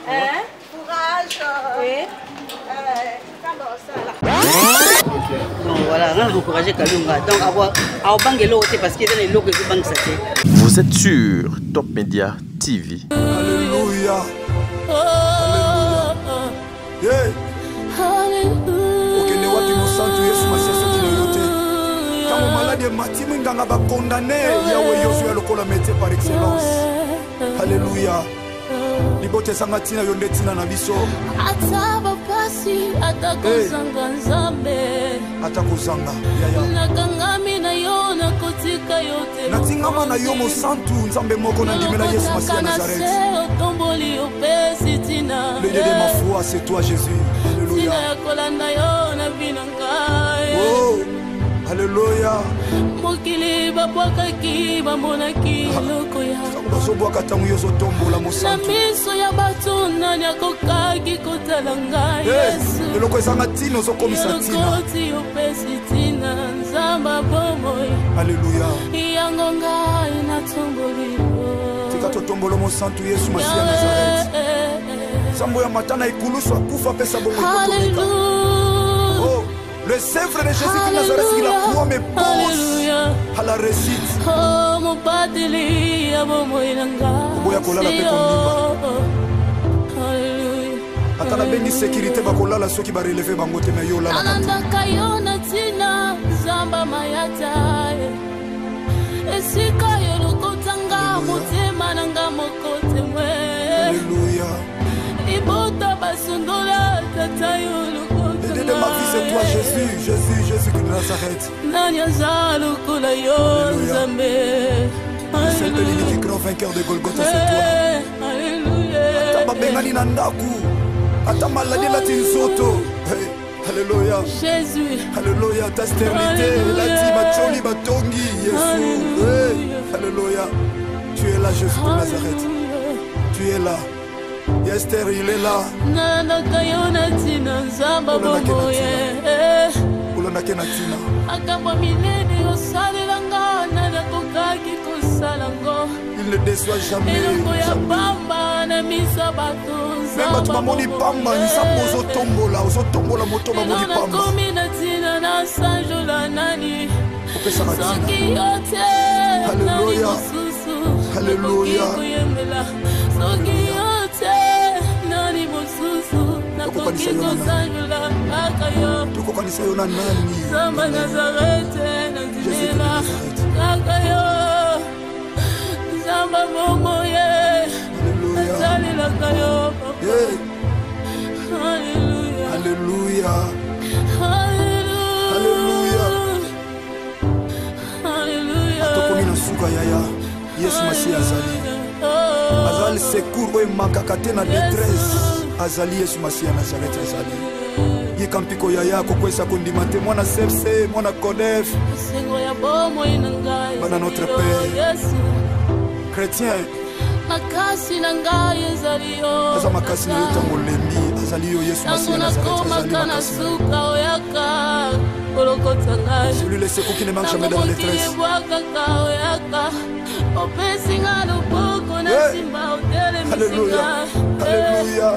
Courage. Oui. Donc voilà, on a encouragé Kalunga. Donc avoir Bangelo parce qu'il y a des logs qui sont bankés. Vous êtes sur Top Media TV. Alléluia. Yeah. Okende wapi mosantu Yesu masiasa kinoyote. Kama malade matimu nganga ba condamné Yahweh Yoshua lokola métier par excellence. Alléluia. Libote sangatina yonde tina na biso. Ataba pasi atakozanga nzambe. Atakozanga. Yaya. Nakangami na yo na kotika yote. Natingama na yo mosantu nzambe moko na ndimela Yesu masiasa Nazareth. Le Dieu de ma foi, c'est toi Jésus. Alléluia. Oh, alléluia. Mokili babwakaki bamonaki eloko ya basobwaka ntango yo ozotombola mosantu. Na miso ya bato nani akokaki kotala ngai Yesu. Eloko ezanga ntina ozokomisa ntina. Elokoti opesi ntina nzamba bomoi. Alléluia. Yango ngai natomboli. Tika totombolo mosantu Yesu masiya Nazareth. Sambo ya matana ikulusu akufa pesa bongo ikotomeka. Oh, le Saint-Frère de Jésus de Nazareth, il a promis pause à la réussite. Oh, mon pateli, abomo inanga. Oboya kolala pe kondimba. Alléluia. Atala bengi sécurité bakolala soki ba relever bango te na yo la. Ananda kayona tina zamba mayata. Esika yo lokotanga motema nanga mokote mwe. Alléluia. Ibota basundola tata yo lokotanga. De ma vie c'est toi Jésus, Jésus, Jésus de Nazareth. Nanya zalo kula yo zambe. C'est le grand vainqueur de Golgotha, c'est toi. Alléluia. Ata babengani na ndaku. Ata maladi la tinzoto. Alléluia. Jésus. Alléluia. Ta stérilité, la tima choli batongi Jésus. Alléluia. Tu es là Jésus de Nazareth. Tu es là. Esther, il est là. Nana kayona tina nzamba bomoye. Ulona kenatina. Akamba minene osalelanga nana kokaki kosalango. Il ne déçoit jamais. Eloko ya pamba na misa bato nzamba. Même tu mamoni pamba, nzamba ozotombola moto mamoni pamba. Nana komi na tina na sanjola nani. Soki yote. Alléluia. Alléluia. Soki yote. Nani mosusu. Nakoki kosanjola akayo. Tukokanisa yo na nani? Zamba Nazareth nazimela akayo. Zamba momoye. Nazalila kayo. Alléluia. Alléluia. Alléluia. Alléluia. Atokomi na suka yaya. Yesu Masiya azali. Azali secours oyo emakaka te na détresse. Azali Yesu Masiya Nazareth azali. Yika mpiko yaya kokwesa kondima te mwana CFC, mwana CODEF. Bana notre Père. Chrétien. Makasi na ngai ezali yo. Aza makasi na yo ntango olembi. Azali yo Yesu Masiya Nazareth azali makasi na yo. Celui le secours qui ne manque jamais dans la détresse. Alléluia. Alléluia.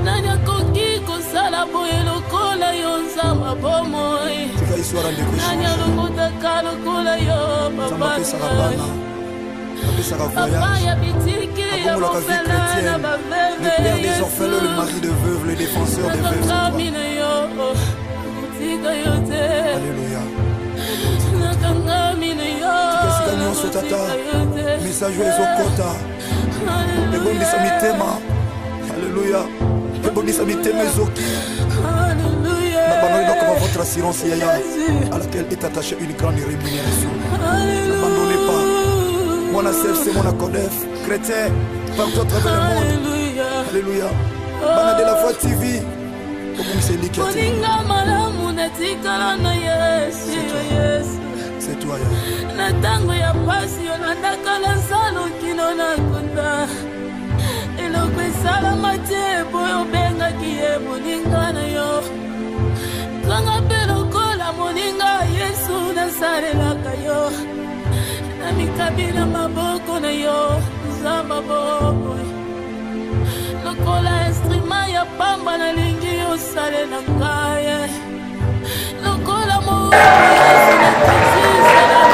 Nanya koki kosala boye lokola yo nzamba bomoi. Tika histoire de Christ. Nanya lokota kalokola yo papa. Papa ya bitiki ya mofela na baveve. Le père des orphelins, le mari de veuve, le défenseur des veuves. Alléluia. Tika nyonso tata. Message ezokota. Ebondisa mitema. Alléluia. Ebondisa mitema ezoki. N'abandonnez donc pas votre assurance yaya à laquelle est attachée une grande rémunération. N'abandonnez pas. Mon CFC, mon CODEF, chrétien, partout à travers le monde. Alléluia. Bana de la Foi TV. C'est toi, Yaya. Natango ya pasi yo nandakala salo kino nakunda. Eloko esalama te boyo bengaki ye moninga na yo. Twanga pe lokola moninga Yesu nasalelaka yo. Na mikabila maboko na yo nzamba bobo. nalingi osale na ngai lokola moyasi na kisisala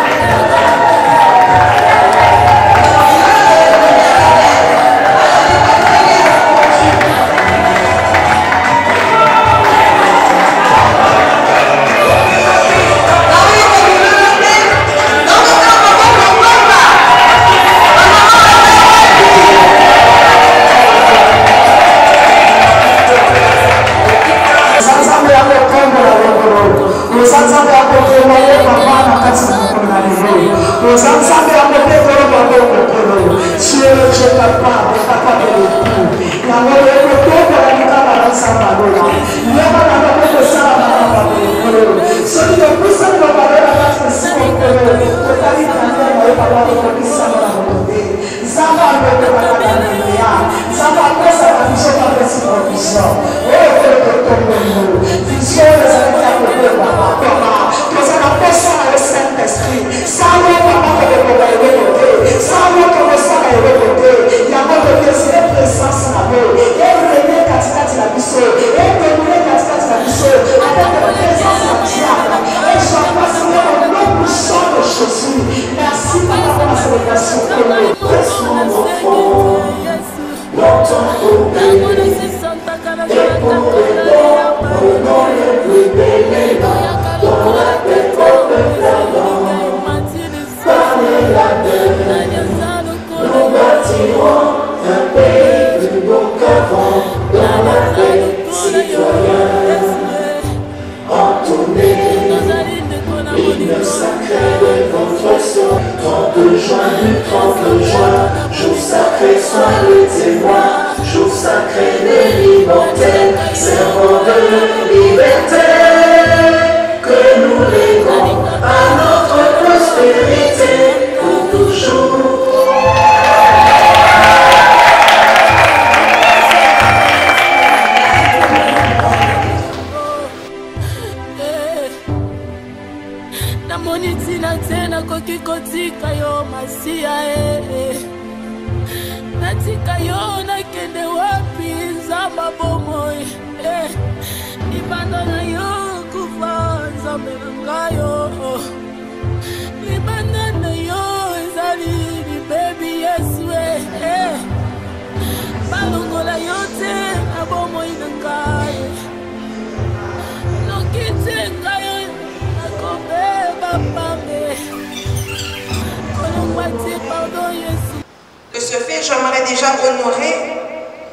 De ce fait, j'aimerais déjà honorer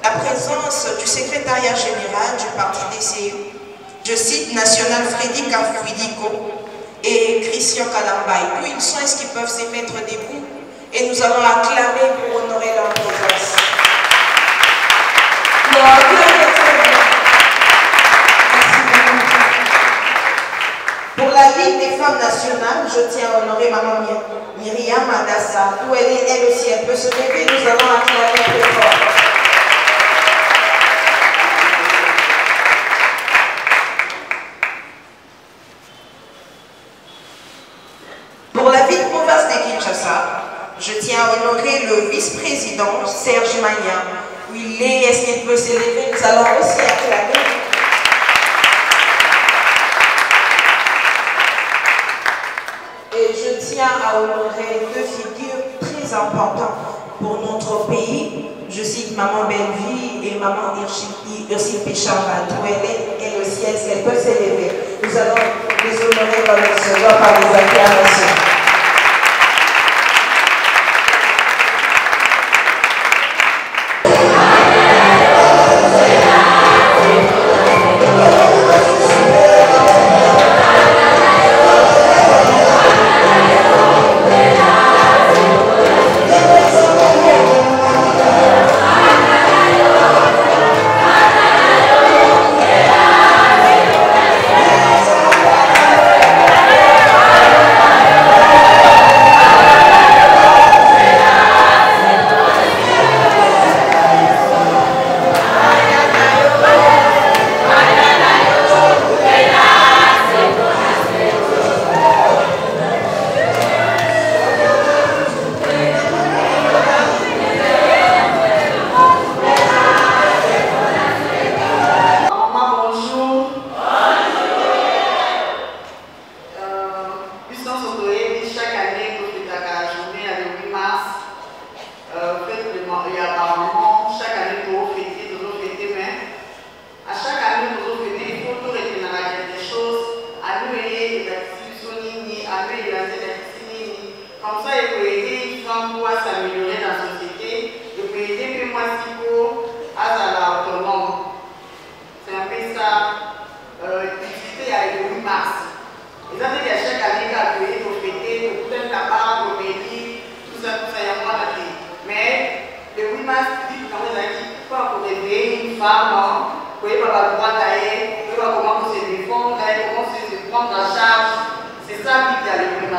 la présence du secrétariat général du parti DCU, je cite National Freddy Kafuidiko et Christian Kalambay. D'où ils sont, est-ce qu'ils peuvent se mettre debout et nous allons acclamer pour honorer leur présence. Pour la Ligue des femmes nationales, je tiens à honorer Maman Myriam Adassa. D'où elle est, elle aussi, elle peut se lever, nous allons acclamer très fort. Pour la ville province de Kinshasa, je tiens à honorer le vice-président Serge Magna. Où il est, est-ce qu'il peut s'élever? Nous allons aussi acclamer. Et je tiens à honorer deux figures très importantes pour notre pays. Je cite Maman Belleville et Maman Ursine Péchamba. D'où elle est, elle aussi, est-ce qu'elle peut s'élever? Nous allons les honorer dans le second par les acclamations. femme, vous voyez, pas droit d'aller, vous voyez comment se défendre, comment se prendre en charge. C'est ça qui est à l'épreuve.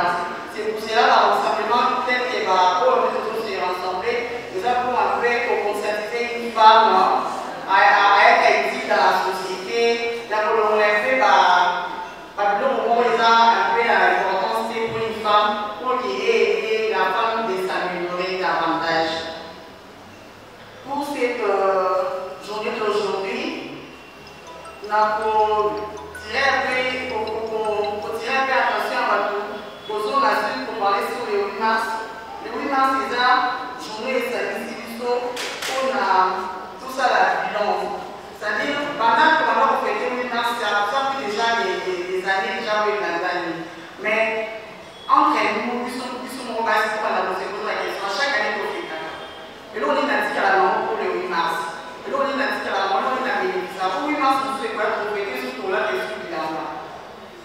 C'est pour cela, simplement, peut-être que nous se rassembler, nous avons un peu pour conscientiser une femme à être éthique dans la société. Là, on l'a fait par le moment où ils ont un peu l'importance pour une femme, pour qu'il ait la femme de s'améliorer davantage. Pour cette journée d'aujourd'hui, nous avons tiré un peu attention à tout. Posons la suite pour parler sur le 8 mars. Le 8 mars, c'est la journée de service on a tout ça la bilan. C'est-à-dire, pendant que on fait le 8 mars, ça fait déjà des années déjà où il a gagné. Mais entre nous, nous sommes basés sur la question. À chaque année, on fait ça. Et là, on est dans la langue pour le 8 mars. Et là, on est dans la langue, on est dans le 8 mars, nous sommes trouver surtout là et sur le bilan.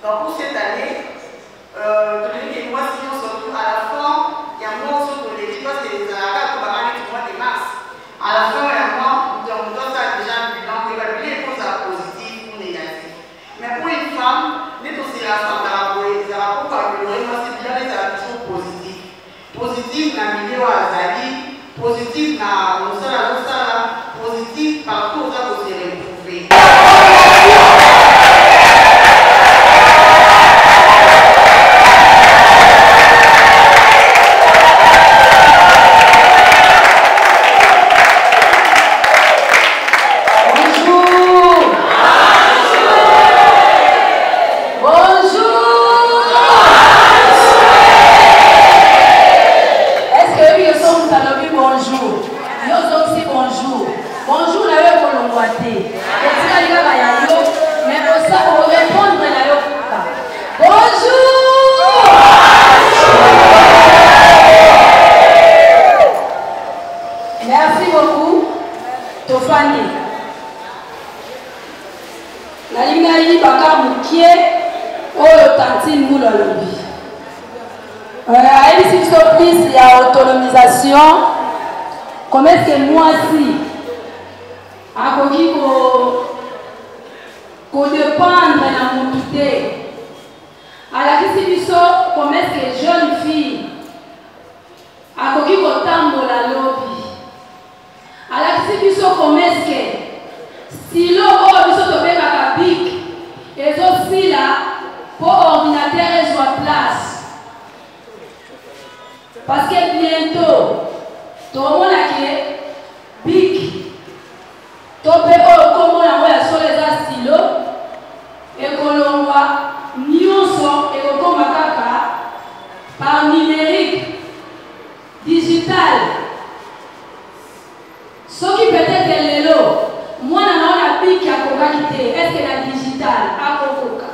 Donc, pour cette année, moi, si on se retrouve à la fin, il y a moi aussi pour les parce que les Arabes pour parler du mois de mars. À la fin, il y a moi, on doit ça déjà bilan, évaluer les causes positives ou négatives. Mais pour une femme, n'est aussi la femme les Arabes pour améliorer, moi, c'est bien les Arabes toujours positifs. Positif dans le milieu à Zali, positif dans le sol, positif partout où ça vous se retrouver. Comment est-ce que moi aussi, à dépendre de mon touté, à la question, comment est-ce que jeune fille, à la lobby, à la question, comment est-ce que stylo, oh, bic, et aussi là, pour ordinateur, soit place. Parce que bientôt, tout le monde a qui bic, tout le monde a sur les stylos, et que l'on voit Nyonso et que l'on par numérique, digital. Ce qui peut être les lots, moi, on a bic à Coca quitter, est-ce que la digital a Coca?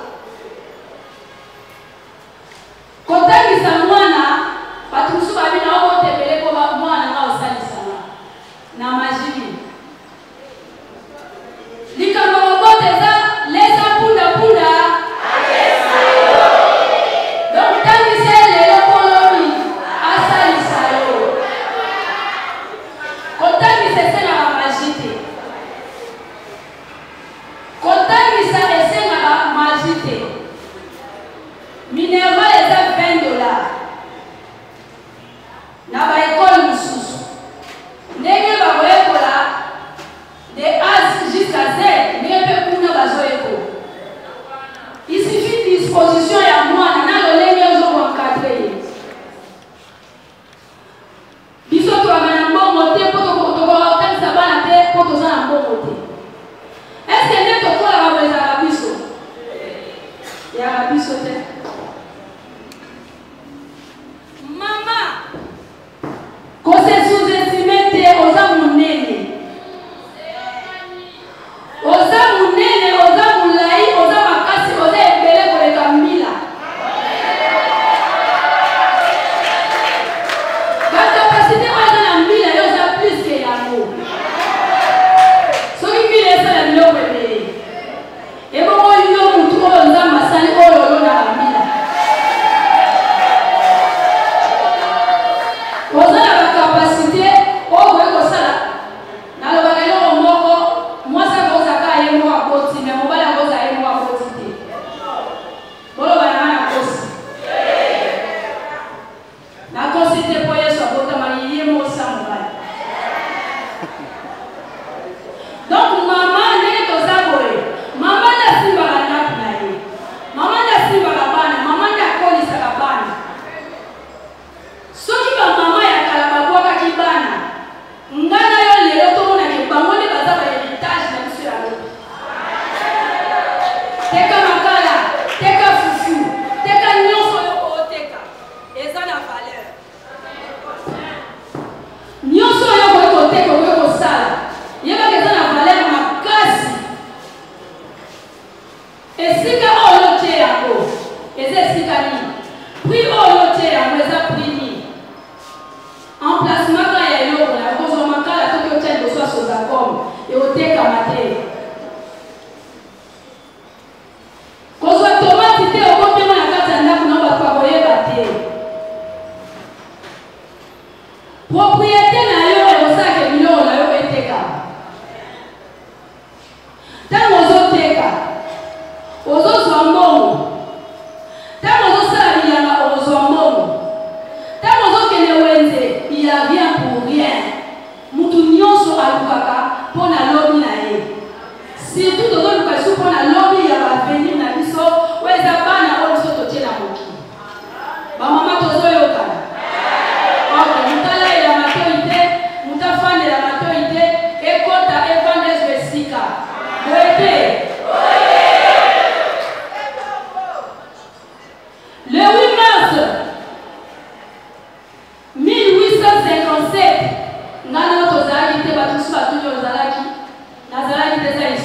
Quand il s'en Patusu babina wako tembele kwa mwana na osali sana na majini likama wote za lesa punda donc tangi sele le koloni asali sayo kotangi sese na majite kotangi sa ese na majite Minerva eza $20 na ba école mususu ndenge bakoyekola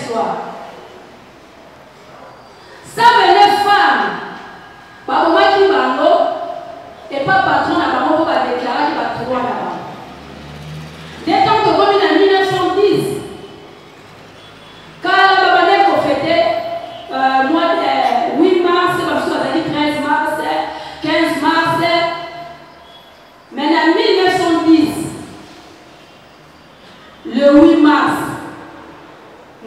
histoire. Ça venait femme, Baboma qui bango, et pas patron à Bango pour déclarer qu'il va trouver là-bas. Dès quand on revient en 1910, quand la Babane a fêté, mois de 8 mars, parce qu'on a dit 13 mars, 15 mars, mais en 1910, le 8 mars,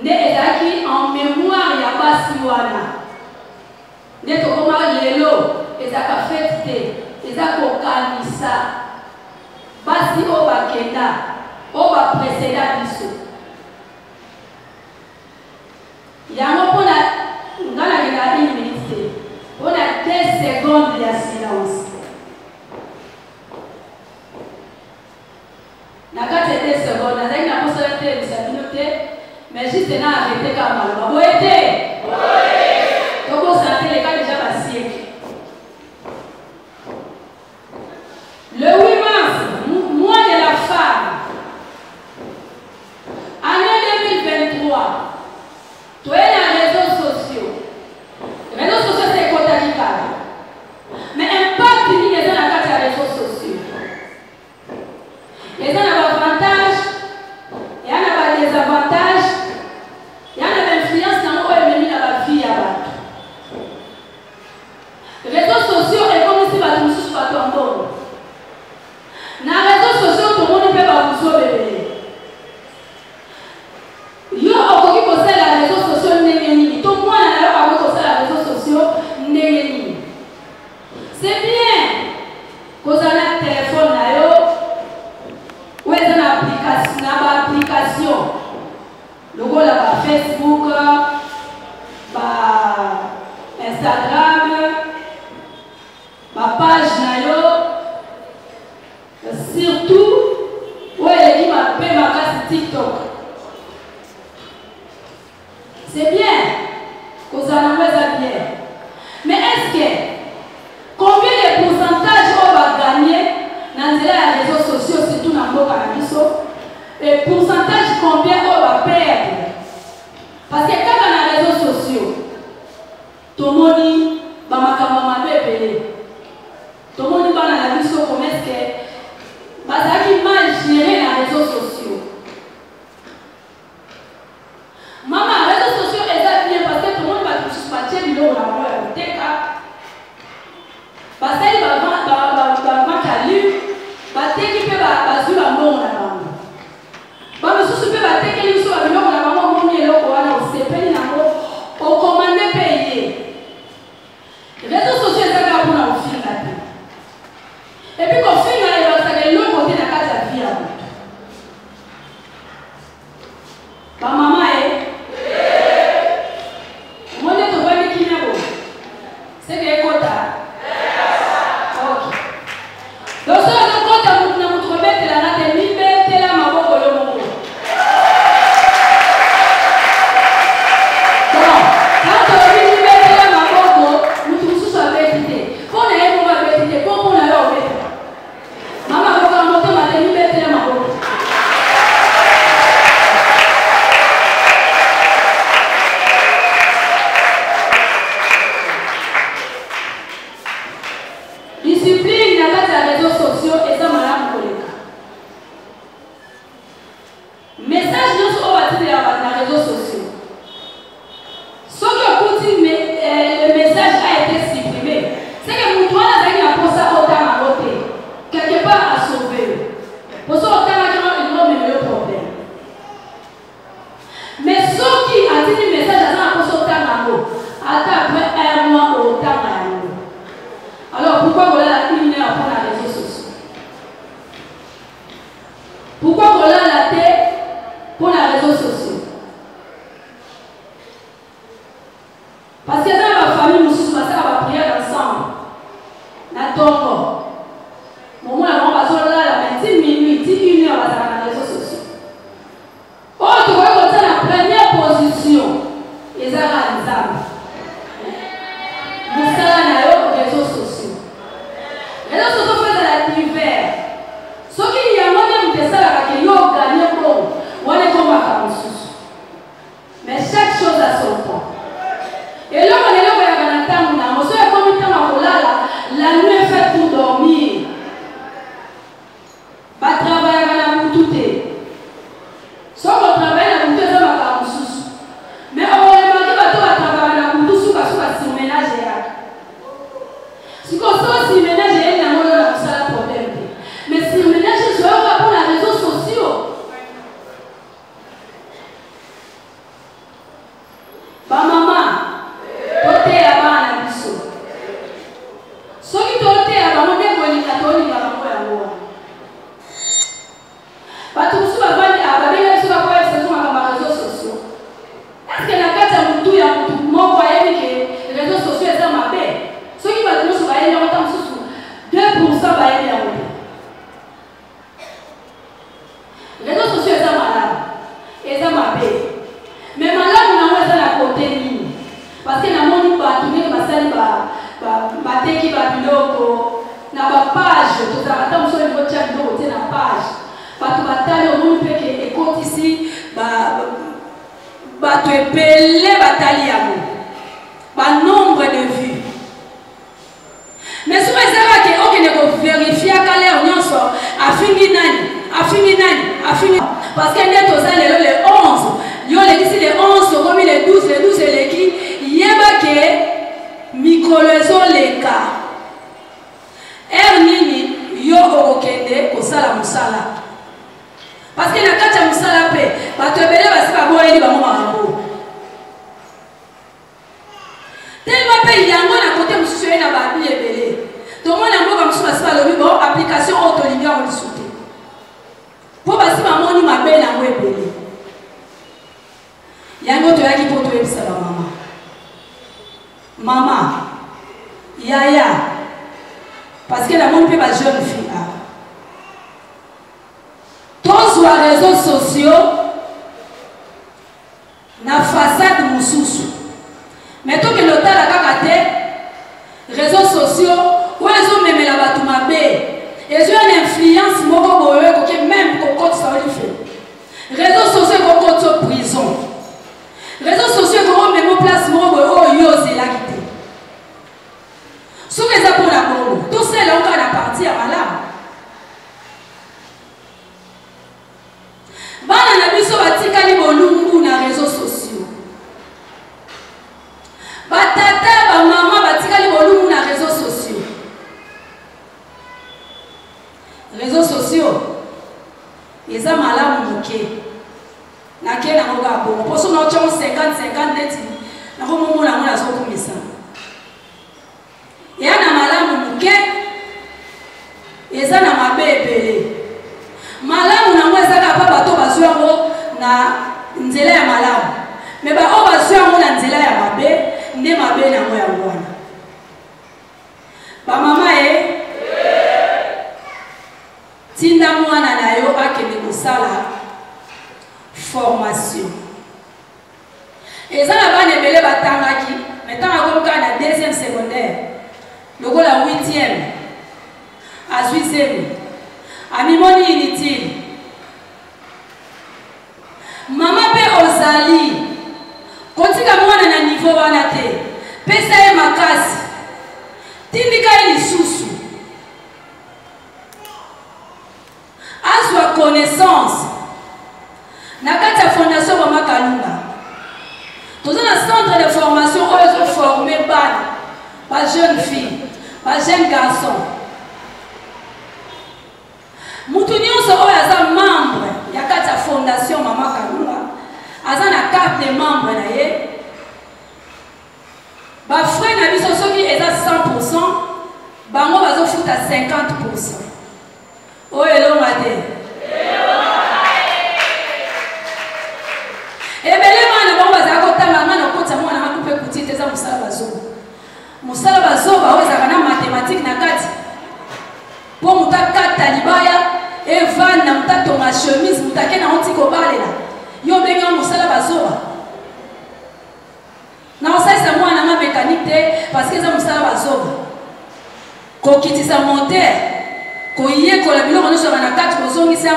ne ezaki en mémoire ya basi wana. Ne tokoma lelo ezaka fête ezako kanisa. Basi o bakenda o ba précédent biso. Yango pona ngana kena 1 minute. Pona 10 secondes ya silence. Na 4 secondes, na zaki na posa te misabinote. Mais juste là, arrêtez comme ça. Vous êtes? Oui. Donc, vous sentez les cas déjà passés. Le 8 mars, mois de la femme, année 2023, tu es dans les réseaux sociaux. Les réseaux sociaux, c'est Kotakika. Mais impact, il y a dans la carte des réseaux sociaux. Il y a des avantages, il y a des désavantages. Il y a une influence dans le la vie à battre. Les réseaux sociaux, et comme si vous ne pas tomber. Dans les réseaux sociaux, tout le monde peut pas vous sauver. Yo, on peut poser les réseaux sociaux, tout le monde a poser les réseaux sociaux, c'est bien que vous avez un téléphone, ou une application. Le gars là, Facebook, Instagram, ma page nayo, surtout, ouais, il dit ma casse TikTok. C'est bien que vous en avez bien. Mais est-ce que combien de pourcentage on va gagner dans les réseaux sociaux, surtout dans le Canabiso? Et pourcentage combien on va perdre? Parce que quand on a les réseaux sociaux, tout le monde va m'accompagner payer. Tout le monde va dans la vie sur comment est-ce que ça qui mal géré les réseaux sociaux. Maman, les réseaux sociaux, elles sont bien parce que tout le monde va toucher par tiers de l'eau, la voix, le TK. Parce qu'il va vendre à lui, parce qu'il peut passer la mort là-bas. Bah, mais si tu peux battre quelqu'un sur la maison, on a vraiment mis le courant au CP, au commandé payé. Les réseaux sociaux, c'est là pour nous faire. Et puis, quand on fait, il va y l'autre côté de la case à vie. Bah, maman, moi, je te vois qui est beau. C'est que c'est quota. Ok. Donc, ça, le quota, nous remettons la natte, libérez la maman pour le moment. bato ebele batali yango ba nombre de vues. Mais si vous avez vérifier qu'à l'air nyonso affingi nani parce que net aux allées le 11 yo le dit le 11 comme le 12 le qui yeba ke mikolozo leka nini yo okende ko sala musala parce que na kati musala pe bato ebele basi ba boyeli ba mama mambo tellement pe yango na côté mususu na ba bi ebele tout le monde a dit que l'application autolimia on discuté. Pour passer ma moni ma belle en web. Il y a un autre qui peut te dire maman. Maman, yaya, parce que la monde peut pas jeune fille. Tous les réseaux sociaux, na façade mususu. Mais tout que l'hôtel a gagné, réseaux sociaux. Où ils ont même la batoumabé. Ils ont une influence même quand ça lui fait. Réseaux sociaux quand prison. Réseaux sociaux quand même place c'est la quitté. Sous les apôtres la Congo, tout ça là on a parti à malade. Bana na biso batika li bolungu na réseaux sociaux. Batata ba maman batika li bolungu na réseaux sociaux. Réseaux sociaux, ils ont malade moqué. Na kena ngoga bon. Pour son autre 50 net, na ko momo na mona so komisa. Ya na malamu moqué. Eza na mabebele. Malamu na mweza ka pa bato bazwango na nzela ya malamu. Mais ba o bazwango na nzela ya mabe, nde mabe na moya mwana. Ba mama tinda mwana na yo akende kosala formation. Eza na bana ebele batangaki, metanga komuka na 2e secondaire, lokola 8e, à 8e, amimoni inutile. Mama pe ozali, kotika mwana na niveau wana te, pesa ye makasi, tindika lisusu. Azwa connaissance na kati ya fondation Mama Kalunga. Tous un centre de formation où ils ont formé pas jeunes filles, pas jeunes garçons. Moutounion so oya membre ya kati ya fondation Mama Kalunga. Aza na carte de membre na ye. Ba frère na biso soki eza 100%, bango bazo futa 50%. Oh, hello, madame. Et bien, les gens qui ont été mathématiques, pour nous faire talibaya et van na mutato ma chemise mutake na ontiko balela yo benga musala bazoba na osasa mwana ma mécanique parce que ça musala bazoba ko kitisa monter ko yé ko la biloko nyonso na kati ko zongisa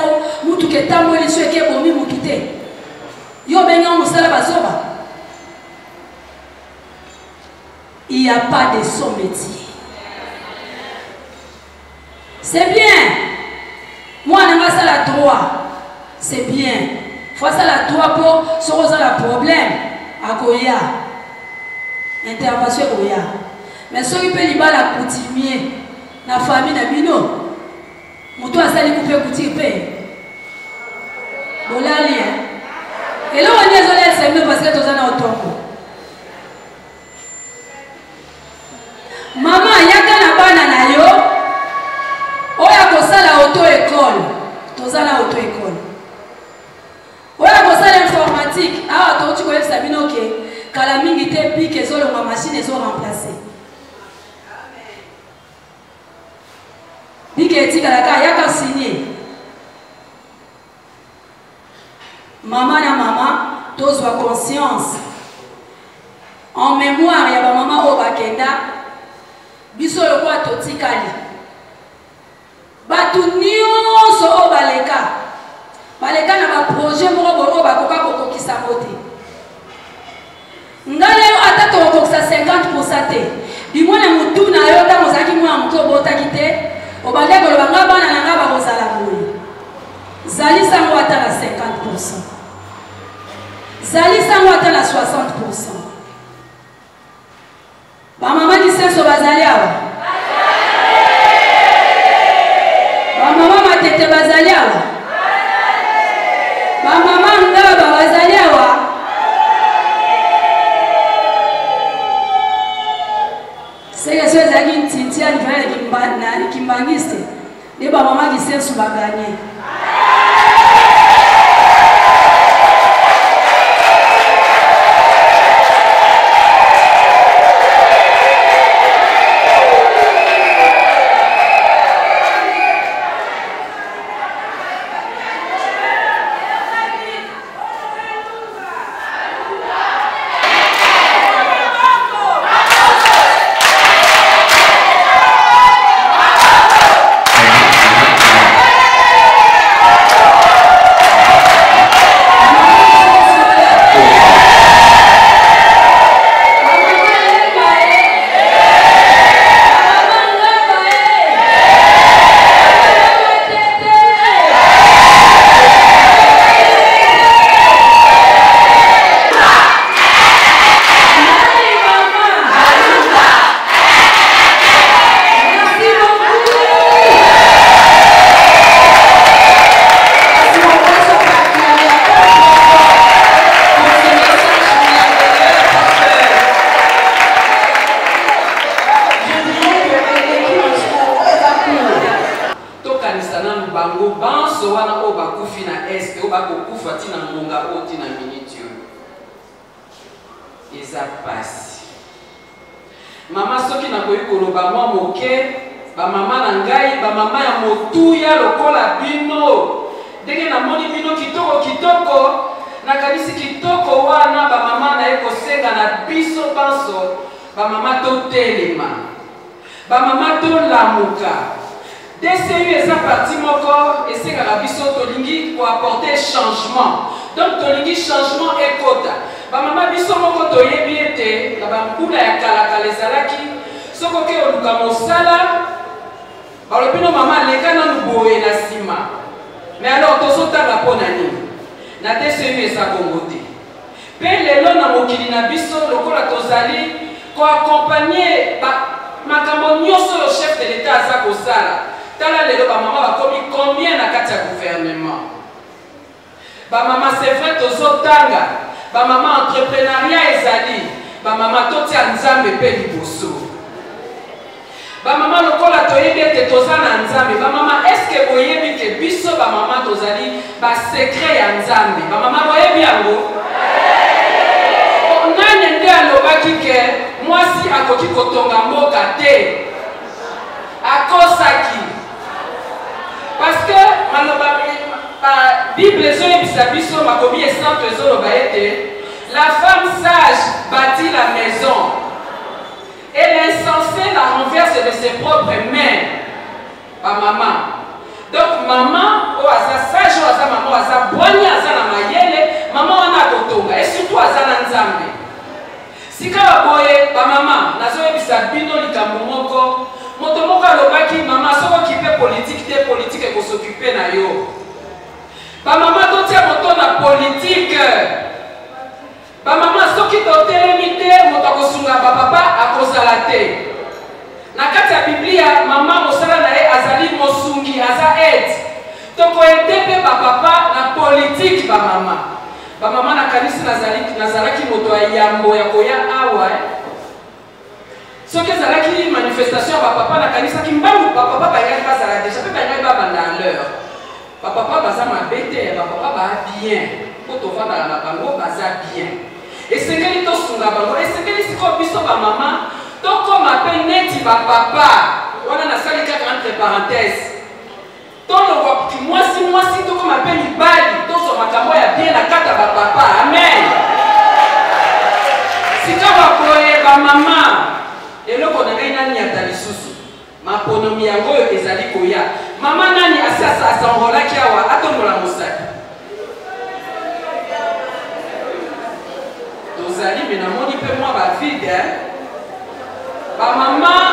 mutu ke tambo liso eke bomi mutu te yo benga musala bazoba. Il n'y a pas de son métier. C'est bien. Moi, je n'ai pas la droit. C'est bien. Il faut ça la droit pour se résoudre le problème. À Koya. Intervention Koya. Mais ceux qui peuvent la coutumier, la famille n'a bino. Moutou a sali coupé coutumier. Voilà lien. Et là, on est désolé, c'est mieux parce que tu as un automne. Maman, yaka na bana na yo. Oya kosala auto-école. Tozala auto-école. Oya kosala informatique. Ah, tu connais Sabino ke kala mingi te pique ezolo ma machine ezo remplacer. Bike etika la ka yaka signer. Maman na maman, tozwa conscience. En mémoire ya ba maman o bakenda. Biso lokwa totikali batu nyonso o baleka na ba projet moko bakoka kokokisa mote 50% te. Du moins, les moutons, na yo, dans les gens qui ont été au bagage de l'Obanga, on a un peu Zali sango atteint à 50%. Zali sango atteint à 60%. Ba maman qui sait sur bazali awa. Ba maman ma tete bazali awa. Ba maman ngaba bazali awa. C'est que ceux qui tintiennent qui mbangiste. Des ba maman qui sait sur bagagner. Maman soki na koyi koloba mwa moke ba mama na ngai ba mama ya motuya lokola bino ndenge na moni bino kitoko na kanisi kitoko wana ba mama na ekosenga na biso banso ba mama to telema ba mama to lamuka DCU eza parti moko esengaka biso tolingi ko apporter changement donc tolingi changement ekota ba mama biso moko toyebi ete na bambula ya kalakala ezalaki soko ke oluka mosala balobino mama leka nanu boye na nsima mais alors tozotanga mpo na nini na DCU eza bongo te mpe lelo na mokili na biso lokola tozali koakompagne makambo nyonso oyo chef de l'état aza kosala tala lelo bamama bakomi combien na kati ya gouvernement bamama c'est vrai tozotanga bamama entrepreneuriat ezali bamama totia nzambe mpe liboso bamama lokola toyebi ete toza na nzambe bamama eske boyebi ke biso bamama tozali basekret ya nzambe bamama boyebi yango nani nde alobaki ke mwasi akoki kotonga mboka te akosaki parce que Bible ezoyebisa biso makomi esanto ezoloba ete la femme sage bâtit la maison et l'insensé la renverse de ses propres mains. Ba maman. Donc maman o aza sage o aza maman aza boigny aza na mayele maman wana kotonga et surtout aza na nzambe. Sika boye ba maman nazoyebisa bino likambo moko moto moko alobaki maman soko kipe politique te politique ko s'occuper na yo. Ba maman totia moto na politique. Ba maman soki totelemi te moto akosunga ba papa akozala te. Na kati ya Biblia maman mosala na ye azali mosungi aza aide. Toko ete pe ba papa na politique ba maman. Ba maman na kanisi nazalaki moto ya yambo ya koya awa. Soki ezalaki manifestation ba papa na kanisa kimbangu ba papa bayaki bazala déjà pe bayaki ba banda à l'heure. Ba papa baza mabete ba papa ba bien. Po to vanda na bango baza bien. Et c'est que les tous sont là-bas. Et c'est que les biso ba maman, donc comme appelle neti ba papa. On a ça les quatre entre parenthèses. Donc le voit qui moi si donc comme appelle ibali, donc sur ma camo ya bien la carte ba papa. Amen. Si tu vas koye ba maman, et le qu'on a gagné nani ata lisusu. Ma ponomi yango ezali koya. Maman nani asasa s'enrola ki awa atondola mosaka. Tozali mais na moni pe moi ba vide hein. Maman,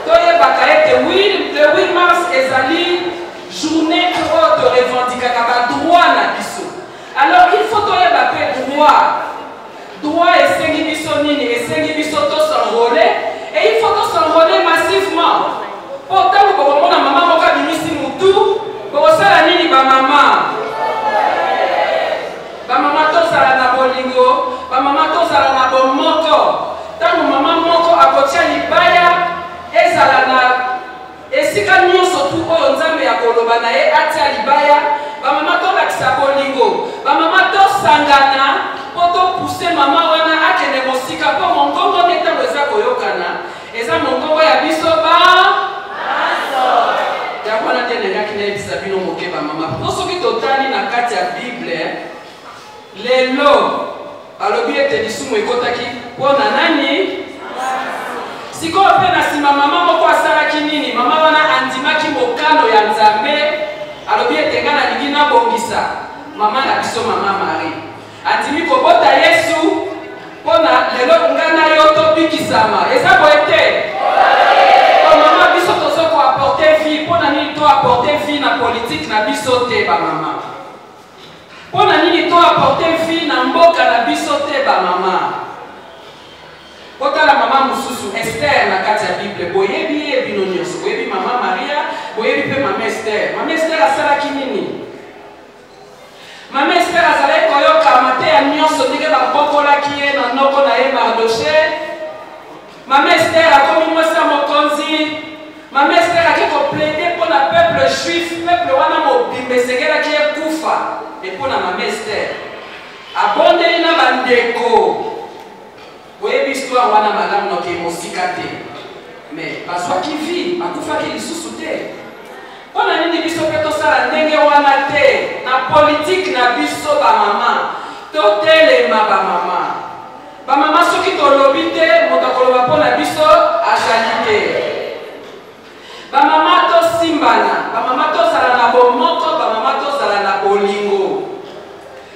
le 8 mars ezali journée de revendiquer le droit na biso. Alors il faut que droit et sengi biso nini et sengi biso to s'enrôler et il faut que s'enrôler massivement. Pourtant ko mona maman moka bimisi mutu ko sala nini ba maman. Ba maman to sala na bolingo, ba maman to sala na bomoko. Tango maman moko akotia libaya ezala na esika nyonso tu oyo nzambe ya koloba na ye atia libaya. Ba maman to lakisa bolingo, ba maman to sangana po to pousser maman wana akende mosika po mongongo netango eza koyokana eza mongongo ya biso ba ya wana te nengaki nayebisa bino moke ba maman po soki totali na kati ya bible lelo alobi ete lisumu ekotaki mpo na nani sikoyo mpe na nsima mama moko asalaki nini mama wana andimaki mokano ya nzambe alobi ete nga nalingi nabongisa mama na biso mama Marie andimi kobota Yesu mpo na lelo nga na yo tobikisama eza boye te mama biso tozo koaporte vie mpo na nini toaporte vie na politike na biso te bamama mpo na nini toaporte vie na mboka na biso te bamama kotala mama mususu Esther na kati ya Bible boyebi ye bino nyonso boyebi mama Maria boyebi pe mama Esther. Mama Esther asalaki nini? Mama Esther azalaki koyoka mateya nyonso ndenge babokolaki ye na noko na ye Mardoche. Mama Esther akomi mwasi ya mokonzi. Mama Esther aki koplaide mpo na peuple juif, peuple wana mobimba esengelaki ye kufa mpo na mama Esther abondeli na bandeko. Boyebi histoire wana malamu noki mosika te mais bazwaki vi bakufaki lisusu te mpo na nini biso mpe tosala ndenge wana te na politike na biso bamama totelema bamama soki tolobi te moto akoloba mpo na biso azali te bamama tosimbana bamama tozala na bomoko bamama tozala na bolingo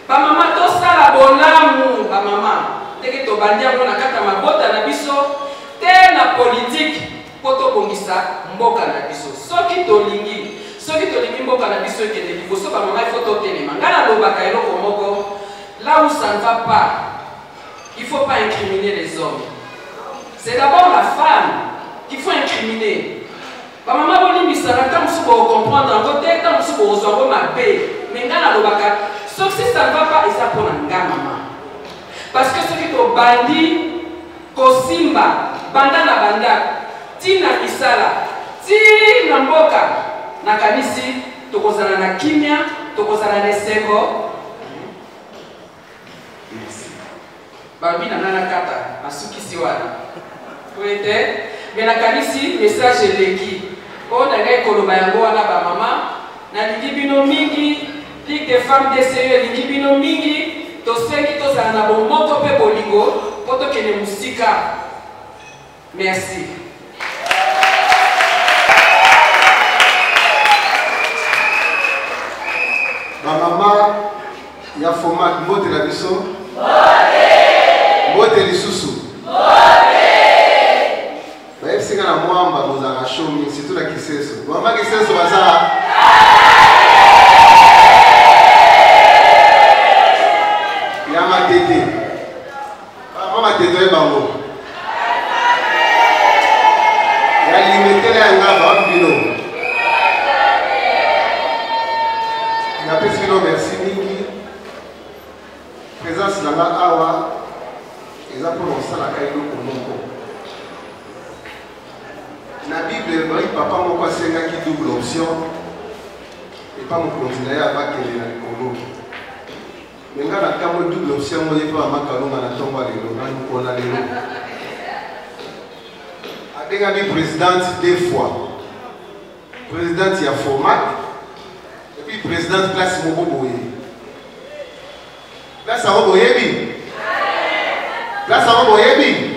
bamama tosala bolamu bamama teke tobandi yango na kati ya mabota na biso te na politike mpo tobongisa mboka na biso soki tolingi mboka na biso ekende liboso bamama ifo totelema ngai nalobaka eloko moko là où ça ne va pas il faut pas incriminer les hommes c'est d'abord la femme qu'il faut incriminer bamama bolimbisaka ta mosusu bocomprendre yango te ta mosusu bozwa yango mabe mais ngai nalobaka soki si ça ne va pas eza mpo na ngai mama parce que soki tobandi kosimba banda na banda tina misala tina mboka nakanisi tokozala na kimia tokozala na esengo babi na nana kata nasukisi wana oete me nakanisi message eleki oyo na ngai koloba yango wana bamama nalingi bino mingi ligue des femmes DCE elingi bino mingi tosengi tozala na bomoko mpe bolingo mpo tokende mosika. Merci. Bamama ya format mbote na biso mbote lisusu bayebisinga na mwamba bozala shomi surtout na Kiseso mama Kiseso baza ya matete mama tete bango ya limetele ya ngaba bino na pesino merci mingi présence nanga awa eza pour osala eloko moko na Bible bari papa moko asengaki double option epa mokonzi na ye abakende na likolo menga na kambo double option moye mpe amakalonga na ntongo ya lelo nampona lelo abengami présidente deux fois présidente ya format et puis présidente place moko boye place yango boyebi place yango boyebi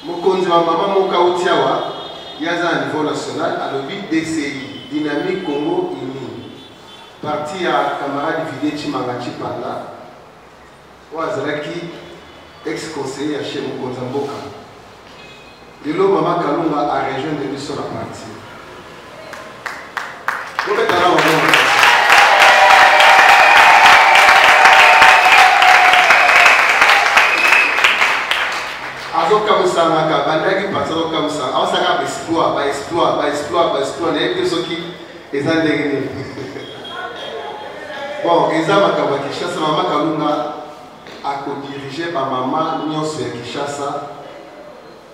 mokonzi wa mama moko auti awa ye aza na niveau national alobi DCI Dynamique Congo Uni parti ya camarade Vide Chimanga Chipanda oyo azalaki ex-conseiller chez Mokonzamboka. Lelo Maman Kalunga a rejoint de sur la partie. Bon, Eza Makaba Kishasa, Maman Kalunga a co-dirigé par Maman Nyonso ya Kishasa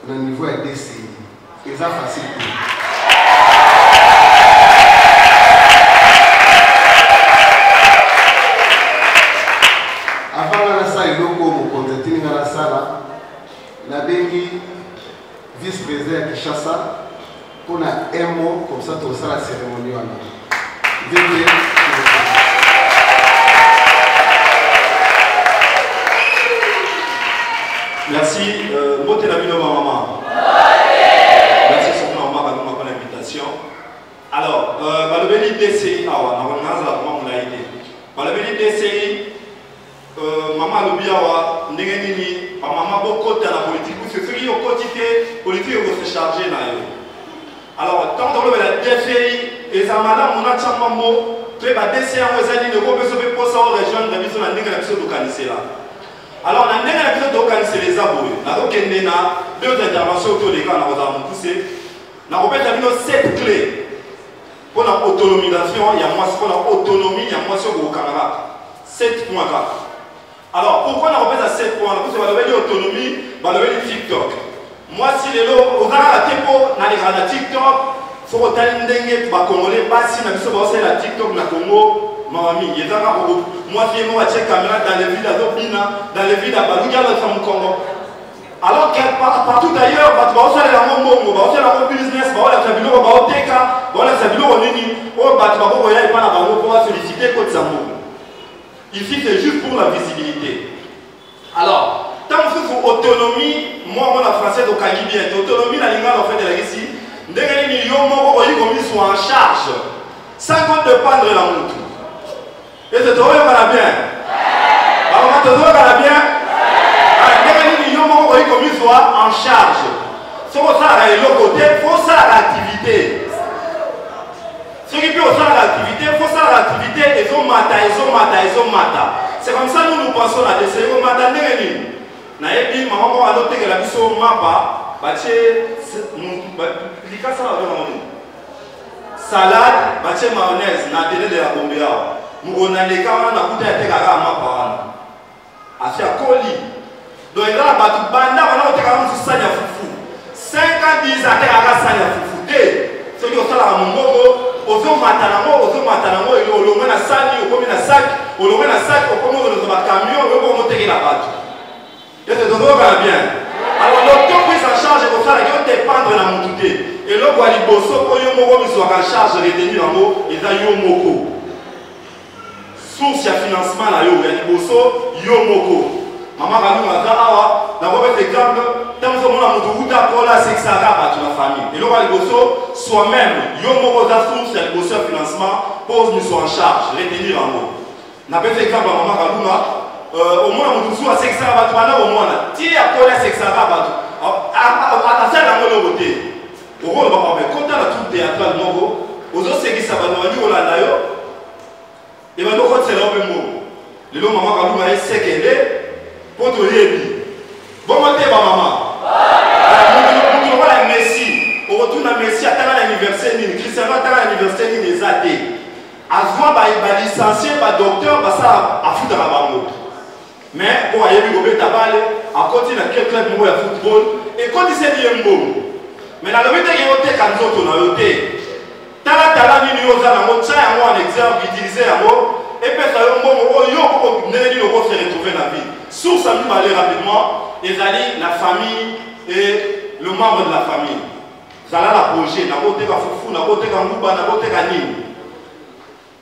le niveau est DCI. Eza facile. Avant la salle, il y a un la salle. La bengi vice-président de Kishasa pour un mot comme ça tout ça la cérémonie. Merci. Moté la ville maman. Merci surtout maman pour l'invitation. Alors, le béni DCI, le DCI, maman le biawa, n'engeni maman beaucoup de la politique. C'est ce qui est au quotidien politique où se charger naïo. Alors, tant que la DCI et sa madame on a chamambo, tu es pas DCI en région de gros besoins pour ça en région de révision la négative de localiser là. Alors, on a un épisode d'organiser les abonnés. Nous avons deux interventions autour des cas, nous avons poussé. Nous avons 7 clés pour l'autonomisation, il y a moins pour l'autonomie, il y a moins sur le Canada. 7 points. Alors, pourquoi nous avons 7 points? Parce que nous avons l'autonomie, nous avons TikTok. Moi, si les lots, vous avez la TikTok, nous avons la TikTok, il faut que vous ayez un Congolais, pas si nous avons la TikTok, na Congo. Mamami, il y a moi qui ai mon caméra dans les villes d'Obina, dans les villes d'Abalouga, dans le Congo. Alors que partout ailleurs, tu vas aussi aller dans mon monde, tu vas aussi aller dans mon business, tu vas aller dans le bureau, tu vas aller dans le bureau, tu vas aller pour solliciter côté Zambo. Ici, c'est juste pour la visibilité. Alors, tant que vous autonomie, moi, la française au Kagibien, autonomie, la ligne en fait de la Russie, des millions de gens sont en charge, sans compte de prendre la montre. Et c'est toi qui vas bien. Alors, tu vas bien. Les millions de commis soient en charge. Si on s'en a l'autre côté, il faut ça l'activité. Ce qui peut faire l'activité, il faut ça l'activité. Ils ont mata. C'est comme ça que nous pensons à l'essai. Ils ont mata. Naïbi, maman, a noté que la mission mapa, salade, mayonnaise, n'a télé de la bombéa. Nous avons des cas où nous avons des parents. Afia Koli. Donc, il y a des banda, on a des cas où nous avons foufou. 5 ans, 10 ans, on a des foufou. Ce qui est au salaire à mon mot, aux hommes matanamo, ils ont le même sac, ils ont le même sac, ils ont le même sac, ils ont le même camion, ils ont le même bateau. Et c'est toujours bien. Alors, l'autre prise en charge, il faut faire dépendre de la montée. Et le Gualiboso, pour y avoir en charge de retenir en mot, ils ont eu moko. Source de financement là, il y a des bossos, Yomoko. Maman Kalou m'a dit, ah, d'abord, par exemple, tant que mon amour de Rouda pour la sexe arabe à la famille. Et là, les bossos, soi-même, Yomoko, la source de bossos financement, pose nous en charge, retenir en mot. N'a pas fait exemple à Maman Kalou, au moins, on nous a sexe arabe, au moins, si il y a pour la sexe arabe, à ça, dans mon côté. Au moins, on va pas quand on a tout théâtral, aux autres, c'est qui ça va nous dire, on l'a d'ailleurs. Et maintenant, quand c'est là, le nom maman Kalou m'a dit c'est qu'elle est pour te dire. Bon, moi, t'es ma maman. Nous avons la Messi. On retourne à Messi à l'anniversaire, Cristiano à l'anniversaire des athées. À voir, il licencié, docteur, ça a foutre à la banque. Mais, bon, il y a eu un tabal, à côté de quel club de football, et quand il s'est dit un mot. Mais dans le métier, il y a eu quand nous avons été. Tala ni nous avons un exemple utilisé à moi et puis ça y est on se retrouver dans la vie. Source à nous aller rapidement, la famille et le membre de la famille. Ça là la projet, na côté ka foufou, na côté ka mouba, na côté ka nini.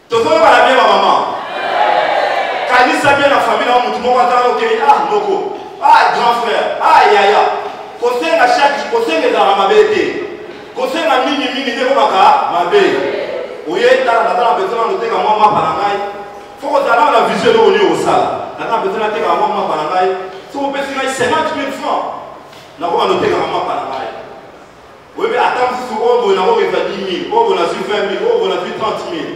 Tout ça va bien ma maman. Quand il s'est bien la famille là, on tout va OK, ah loko, ah grand frère, ah yaya. Conseil à chaque conseil dans ma bête. Conseil à mini de Maka, ma belle. Oui, t'as besoin de te faire maman Panangaï. Faut que tu aies la vision au salle. T'as besoin de te faire maman Panangaï. Si vous pouvez 50 000 francs. Nous avons noté vraiment pas la maille. Oui, mais attends, si vous avez 10 000, vous avez 20 000, vous avez 30 000.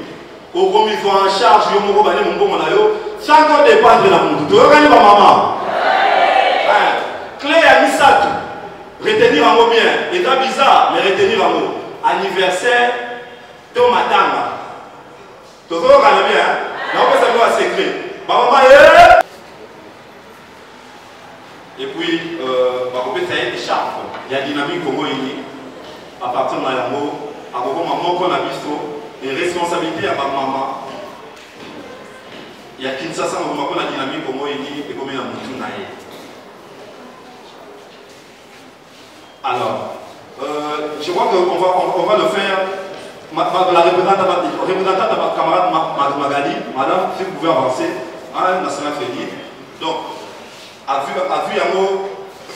Vous avez mis en charge, vous avez mis en charge. Ça encore dépendre de la monde. Vous avez ma maman. Clé à Missatou. Retenir un mot bien. C'est pas bizarre, mais retenir un mot. Anniversaire de Matanga. Tout le monde a bien. Non, ça doit être secret. Ma maman, et puis, ça y est, écharpe. Il y a dynamique Congo ici. À partir de Mayango, à maman qu'on a vu, une responsabilité à ma maman. Il y a Kinshasa, on a la dynamique Congo ici et combien de Moutou Naye. Alors, je crois qu'on va le faire. La représentante de ma camarade Magali, madame, si vous pouvez avancer, National Fédit. Donc, à vue à mot,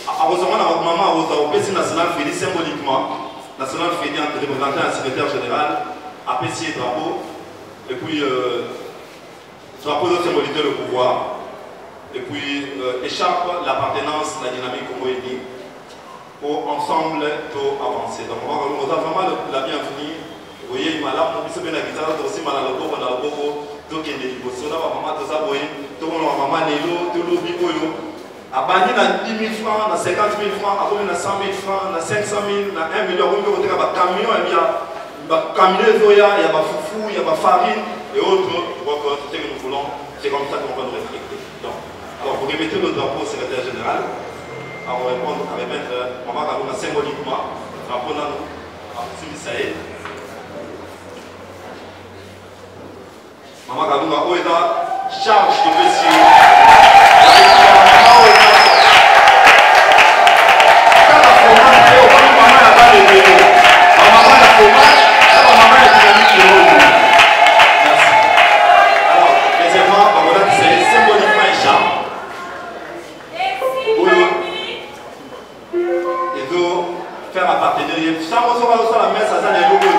à votre maman, au PC National Fédit symboliquement, National Fédit représentant un secrétaire général, à PC drapeau, et puis drapeau de symboliser le pouvoir, et puis échappe l'appartenance, la dynamique Congo-Uni, pour ensemble tout avancer. Donc, on a vraiment la bienvenue. Vous voyez, il m'a là, on peut la guitare, aussi mal à la boue, on a le bobo, tout qui est des liposos, là, maman, tout ça, tout le monde, maman, Nélo, tout le bicoyo. À Bani, on a 10 000 francs, on a 50 000 francs, après, on a 100 000 francs, on a 500 000, on a 1 million, on a un camion, il y a un camion, il y a un foufou, il y a une farine, et autres. Je crois que c'est ce que nous voulons, c'est comme ça qu'on va nous respecter. Donc, alors, vous remettez le drapeau au secrétaire général, on va répondre, on va remettre, maman, on a symboliquement, drapeau, on a ça y est. Maman Kadunga, où est la charge de monsieur? Alors, deuxièmement, c'est symboliquement une charge. Et donc, faire appartenir. Ça, on va aussi la messe, ça, ça, les locaux.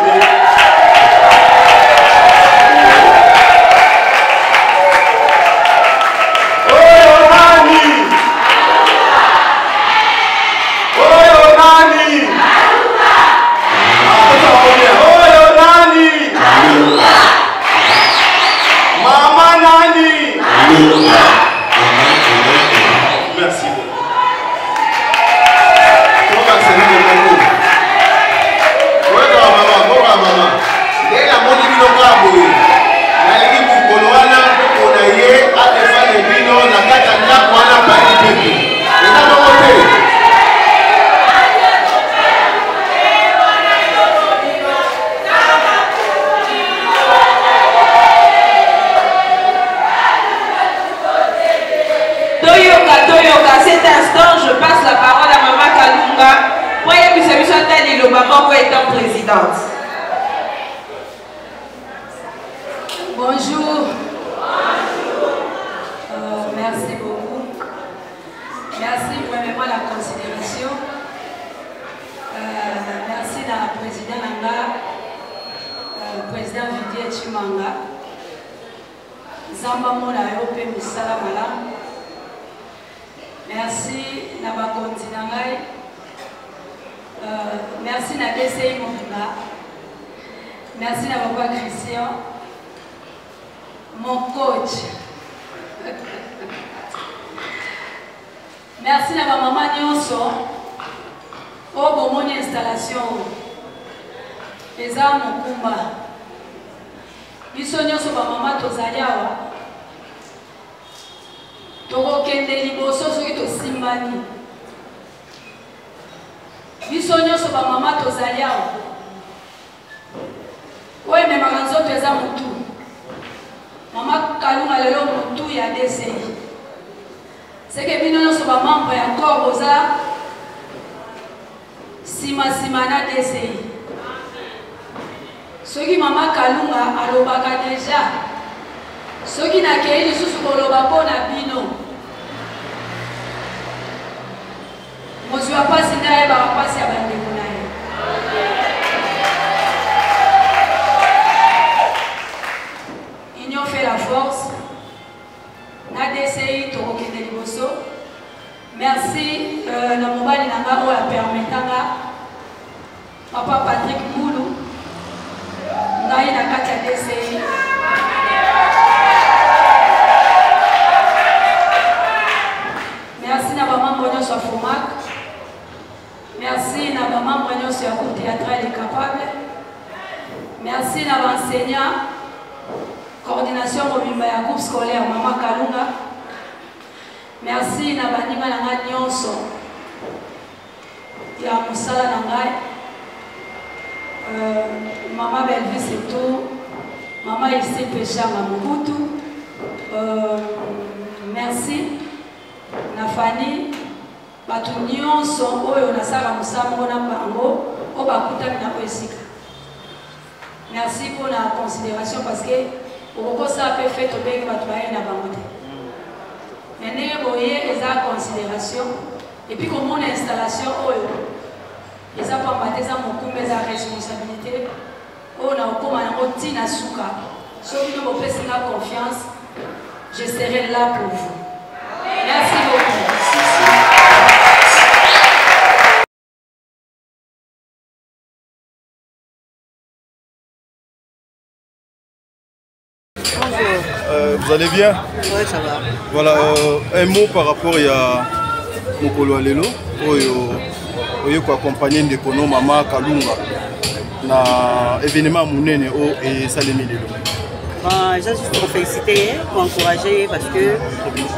Merci beaucoup. À cet instant, je passe la parole à Maman Kalunga pour que ce soit le maman étant présidente. Bonjour. Merci beaucoup. Merci vraiment la considération. Merci la présidente Nanga, président Vidier Chimanga. Zamba Mola Yope Moussala Malam. Merci na bakonzi na ngai. Merci na DCI Mobimba. Merci na papa Christian, mon coach. Merci na ba maman nyonso. O bomoni installation. Eza mokumba. Biso nyonso ba maman tozali awa. Tokokende liboso soki tosimbani. Biso nyonso ba mama tozali awa. Oyo ememaka nzoto eza motu. Mama Kalunga lelo motu ya DCI. Seke bino nyonso ba membre ya corps boza sima na DCI. Soki mama Kalunga alobaka deja. Soki na kei lisusu koloba mpo na bino. Mozwi wa pasi naye bakapasi ya bandeko na ye. Union fait la force. Na DCI tokokende liboso. Merci na mobali nanga oyo apermetanga papa Patrick Boulou ngai na kati ya DCI. Merci na bamambre nyonso ya FOMAC. Merci na bamambre nyonso ya groupe théâtral et capable. Merci na baenseignant coordination mobimba ya groupe scolaire Mama Kalunga. Merci na baninga na ngai nyonso ya mosala na ngai. Mama Belvi c'est tout. Mama ici Péchanga Mobutu. Merci na Fanny. Batu nyonso oyo nasala musambo na bango o bakutami na esika. Merci pour la considération parce que au ça peut faire tomber batu baye na bango te. Mais boye eza considération et puis comme on installation oyo eza pas bateza mokumbe za responsabilité on a okoma na otina suka. So que vous faites la confiance, je serai là pour vous. Merci beaucoup. Vous allez bien? Oui, ça va. Voilà, un mot par rapport à Mokolo Alelo, oyo ko accompagner ndekono Mama Kalunga na événement munene et Salemi Lelo. J'ai juste pour féliciter, pour encourager parce que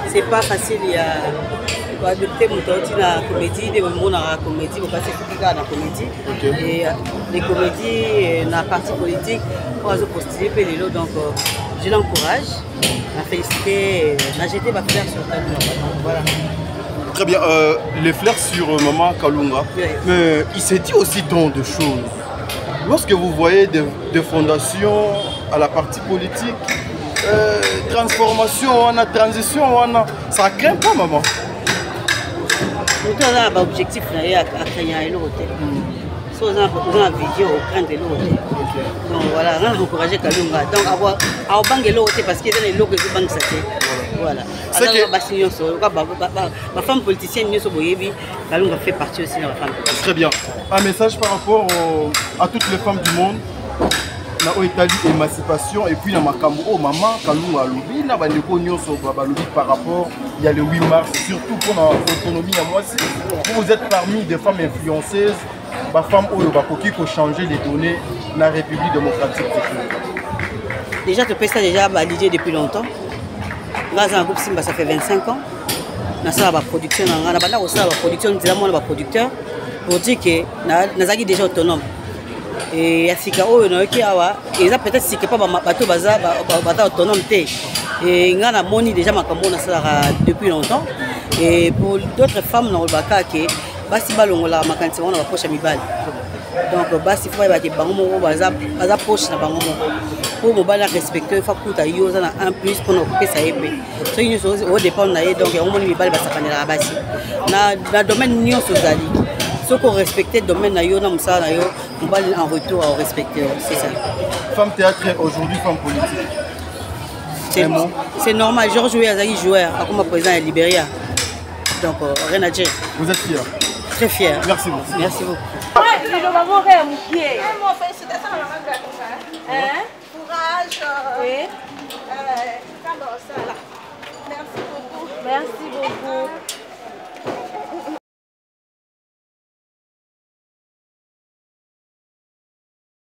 c'est pas facile à adopter mon temps la comédie, des moments dans la comédie, on passe tout dans la comédie. Et les comédies, dans la partie politique, pour postuler Lelo, donc je l'encourage à féliciter, à jeter ma fleur sur Kalunga. Voilà. Très bien, les fleurs sur Mama Kalunga, oui. Mais il s'est dit aussi tant de choses. Lorsque vous voyez des fondations à la partie politique, transformation, transition, ça craint pas, maman? Nous avons un objectif à craindre l'autre. Si on a une vision, on craint l'autre. Donc voilà, on a encouragé Kalunga. Donc avoir l'autre parce qu'il y a des lots qui sont banqués. Voilà. Ma femme politicienne, Kalunga fait partie aussi de la femme. Très bien. Un message par rapport à toutes les femmes du monde. Na Italie émancipation et puis na makambo oh maman Kalunga lobi na bandeko nyonso balobi par rapport il y a le 8 mars surtout pour l'autonomie à moi vous êtes parmi des femmes influenceuses ba femmes oyo bakoki ko changer les données na République démocratique du Congo. Déjà tu peux ça déjà validé depuis longtemps. Grâce à un groupe Simba ça fait 25 ans. Na ça la production na banda ko ça la production nzela mo na producteur pour dire que nazaki déjà autonome. Et Africa oyo na yoki awa eza peut-être si que pas bato baza autonome té et ngana moni déjà makambo na sala depuis longtemps et pour d'autres femmes na olbaka ke basi balongola makanisi wana bapoche mibali donc basi faut ba ke bango mo baza poche na bango mo pour mobala respecter fa kuta yo za na un plus pour no pesa ebe so ñu so au dépend na ye donc on moni mibali basakanela basi na domaine nyonso zali ce qu'on respecte le domaine on va en retour à respecter, c'est ça. Femme théâtre aujourd'hui, femme politique. C'est normal, j'ai rejoué à Zaghi joueur, à comme président à Libéria. Donc rien à dire. Vous êtes fier? Très fier. Merci beaucoup. Merci beaucoup. Courage. Oui. Merci beaucoup. Merci beaucoup.